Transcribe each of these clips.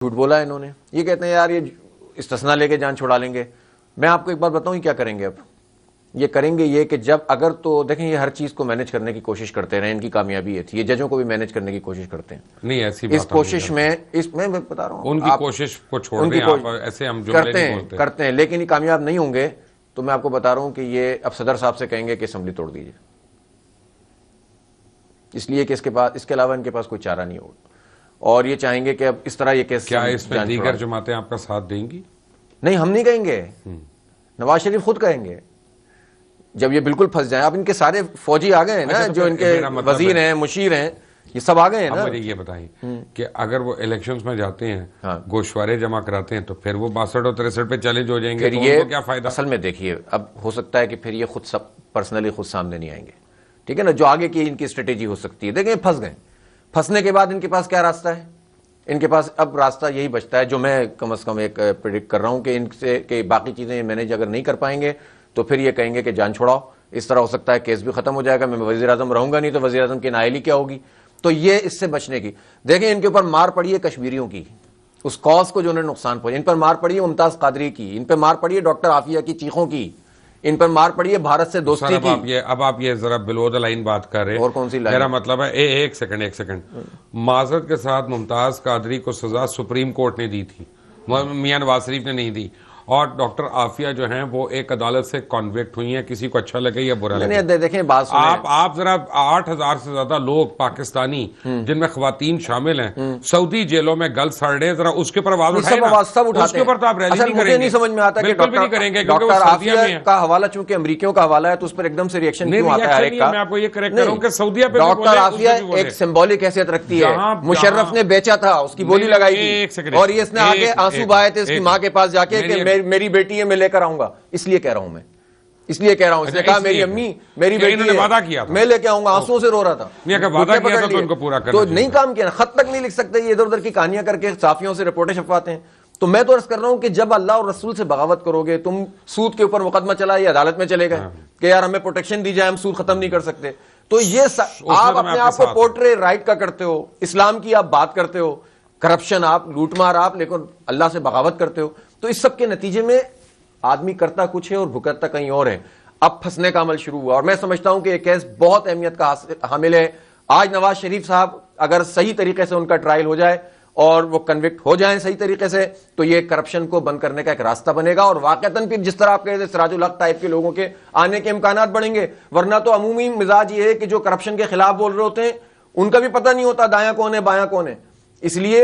جھوٹ بولا ہے انہوں نے. یہ کہتے ہیں یار یہ استثنا لے کے جان چھڑا لیں گے. میں آپ کو ایک بات بتاؤں یہ کیا کریں گے. اب یہ کریں گے یہ کہ جب اگر تو دیکھیں یہ ہر چیز کو مینج کرنے کی کوشش کرتے رہے, ان کی کامیابی یہ تھی. یہ ججوں کو بھی مینج کرنے کی کوشش کرتے ہیں. نہیں ایسی اس کوشش میں میں بتا رہا ہوں ان کی کوشش کو چھوڑ دیں آپ, ایسے ہم جملے نہیں بولتے. کرتے ہیں لیکن یہ کامیاب نہیں ہوں گے. تو میں آپ کو بتا رہا ہوں کہ یہ اب صدر صاحب سے کہیں گے کہ اسمبلی توڑ دیجیے, اس لیے کہ اس کے علاوہ ان کے پاس کوئی چارہ نہیں ہوگا. اور یہ چاہیں گے کہ اب اس طرح یہ کیس کیا اس میں دیگر جماعتیں آپ کا ساتھ دیں گی؟ نہیں, ہم نہیں کہیں گے, نواز شریف خود کہیں گے جب یہ بالکل پھنس جائیں. اب ان کے سارے فوجی آ گئے ہیں نا, جو ان کے وزیر ہیں, مشیر ہیں, یہ سب آ گئے ہیں نا. مجھے یہ بتائیں کہ اگر وہ الیکشنز میں جاتے ہیں, گوشوارے جمع کراتے ہیں, تو پھر وہ 62 اور 63 پہ چیلنج ہو جائیں گے, تو ان کو کیا فائدہ؟ اصل میں دیکھیے اب ہو سکتا ہے کہ پھر یہ خود سب پرسنلی خود سامنے نہیں آئیں گے, ٹھیک ہے نا. جو آگے کی ان کی اسٹریٹجی ہو سکتی ہے, دیکھیں پھنس گئے. پھنسنے کے بعد ان کے پاس کیا راستہ ہے؟ ان کے پاس اب راستہ یہی بچتا ہے, جو میں کم از کم ایک پریڈکٹ کر رہا ہوں کہ ان سے کہ باقی چیزیں مینیج اگر نہیں کر پائیں گے تو پھر یہ کہیں گے کہ جان چھوڑاؤ. اس طرح ہو سکتا ہے کیس بھی ختم ہو جائے گا, میں وزیر اعظم رہوں گا نہیں تو وزیر اعظم کی نااہلی کیا ہوگی. تو یہ اس سے بچنے کی دیکھیں, ان کے اوپر مار پڑی ہے کشمیریوں کی, اس کاز کو جو انہوں نے نقصان پہنچا. ان پر مار پڑی ہے ممتاز قادری کی, ان پر مار پڑی ہے ڈاکٹر عافیہ کی چیخوں کی, ان پر مار پڑی ہے بھارت سے دوستی کی. اب آپ یہ ذرا بلو دا لائن بات کر رہے ہیں. اور کون سی لائن؟ میرا مطلب ہے ایک سیکنڈ معذرت کے ساتھ, ممتاز قادری کو سزا سپریم کورٹ نے دی تھی, میاں نواز شریف نے نہیں دی. اور ڈاکٹر عافیہ جو ہیں وہ ایک عدالت سے کنوکٹ ہوئی ہیں, کسی کو اچھا لگے یا برا لگے. دیکھیں بات آپ ذرا 8000 سے زیادہ لوگ پاکستانی جن میں خواتین شامل ہیں سعودی جیلوں میں گل سڑ رہے ہیں, ذرا اس کے اوپر آواز اٹھائیں نا. اس کے اوپر تو آپ ریلی نہیں کریں گے. نہیں سمجھ میں آتا کہ بالکل بھی نہیں کریں گے, کیونکہ ڈاکٹر عافیہ کا حوالہ چونکہ امریکیوں کا حوالہ ہے تو اس پر ایک دم سے ریئیکشن کیوں آتا ہے. میں آپ کو یہ کریکٹ کروں کہ سعودیہ پہ ڈاکٹر عافیہ ایک سمبولک حیثیت رکھتی ہے. مشرف نے بیچا تھا, اس کی بولی لگائی تھی, اور یہ اس نے آگے آنسو بہائے تھے اس کی ماں کے پاس جا کے کہ میری بیٹی ہے, میں لے کر آؤں گا. اس لیے کہہ رہا ہوں, میں اس لیے کہہ رہا ہوں. اس نے کہا میری امی میری بیٹی ہے, میں لے کے آؤں گا. آنسوؤں سے رو رہا تھا. تو نہیں کام کیا, خط تک نہیں لکھ سکتے, یہ ادھر ادھر کی کہانیاں کر کے صحافیوں سے رپورٹیں چھپواتے ہیں. تو میں تو عرض کر رہا ہوں کہ جب اللہ اور رسول سے بغاوت کرو گے, تم سود کے اوپر مقدمہ چلا, یہ عدالت میں چلے گئے کہ یار ہمیں پروٹیکشن دی جائے, ہم سود ختم نہیں کر سکتے. تو یہ آپ اپنے آپ کو پورٹرے رائٹ کا کرتے ہو, اسلام کی آپ بات کرتے ہو, کرپشن آپ, لوٹ مار آپ, لیکن اللہ سے بغاوت کرتے ہو. تو اس سب کے نتیجے میں آدمی کرتا کچھ ہے اور بھگتتا کہیں اور ہے. اب پھنسنے کا عمل شروع ہوا, اور میں سمجھتا ہوں کہ یہ کیس بہت اہمیت کا حامل ہے. آج نواز شریف صاحب اگر صحیح طریقے سے ان کا ٹرائل ہو جائے اور وہ کنوکٹ ہو جائیں صحیح طریقے سے, تو یہ کرپشن کو بند کرنے کا ایک راستہ بنے گا. اور واقعتاً پھر جس طرح آپ کہتے ہیں سراج الحق ٹائپ کے لوگوں کے آنے کے امکانات بڑھیں گے. ورنہ تو عمومی مزاج یہ ہے کہ جو کرپشن کے خلاف بول رہے ہوتے ہیں ان کا بھی پتہ نہیں ہوتا دایاں کون ہے بایاں کون ہے. اس لیے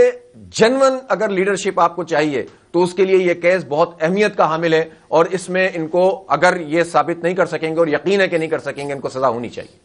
جنون اگر لیڈرشپ آپ کو چاہیے تو اس کے لیے یہ کیس بہت اہمیت کا حامل ہے, اور اس میں ان کو اگر یہ ثابت نہیں کر سکیں گے, اور یقین ہے کہ نہیں کر سکیں گے, ان کو سزا ہونی چاہیے.